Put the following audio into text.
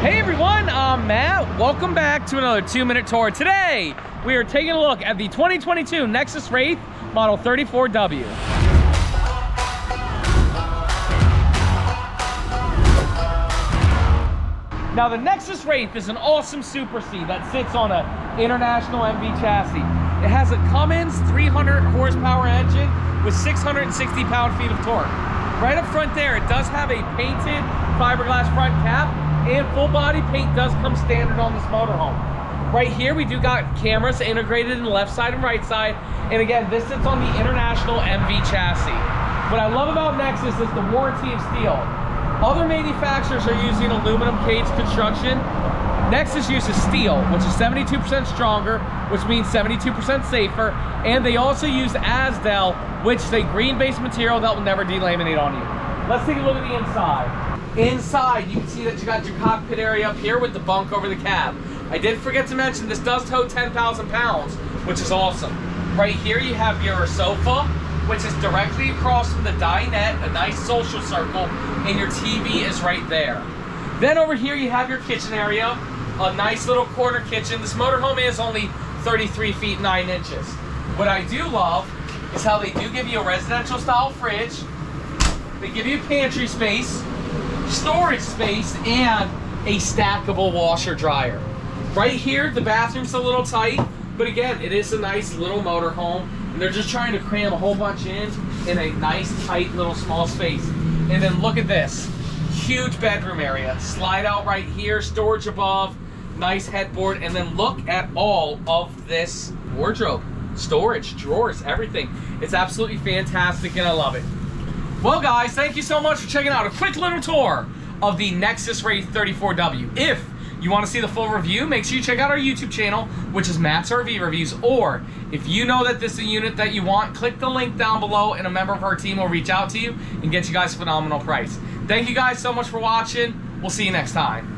Hey everyone, I'm Matt. Welcome back to another 2-minute tour. Today, we are taking a look at the 2022 Nexus Wraith model 34W. Now the Nexus Wraith is an awesome Super C that sits on an International MV chassis. It has a Cummins 300 horsepower engine with 660 pound-feet of torque. Right up front there, it does have a painted fiberglass front cap, and full body paint does come standard on this motorhome. Right here, we do got cameras integrated in the left side and right side. And again, this sits on the International MV chassis. What I love about Nexus is the warranty of steel. Other manufacturers are using aluminum cage construction. Nexus uses steel, which is 72% stronger, which means 72% safer. And they also use Asdel, which is a green-based material that will never delaminate on you. Let's take a look at the inside. Inside, you can see that you got your cockpit area up here with the bunk over the cab. I did forget to mention this does tow 10,000 pounds, which is awesome. Right here, you have your sofa, which is directly across from the dinette, a nice social circle, and your TV is right there. Then over here, you have your kitchen area, a nice little corner kitchen. This motorhome is only 33 feet 9 inches. What I do love is how they do give you a residential style fridge. They give you pantry space, storage space, and a stackable washer dryer. Right here, the bathroom's a little tight, but again, it is a nice little motorhome, and they're just trying to cram a whole bunch in a nice, tight, little small space. And then look at this, huge bedroom area. Slide out right here, storage above, nice headboard, and then look at all of this wardrobe, storage, drawers, everything. It's absolutely fantastic, and I love it. Well guys, thank you so much for checking out a quick little tour of the Nexus Wraith 34W. If you want to see the full review, make sure you check out our YouTube channel, which is Matt's RV Reviews. Or if you know that this is a unit that you want, click the link down below and a member of our team will reach out to you and get you guys a phenomenal price. Thank you guys so much for watching. We'll see you next time.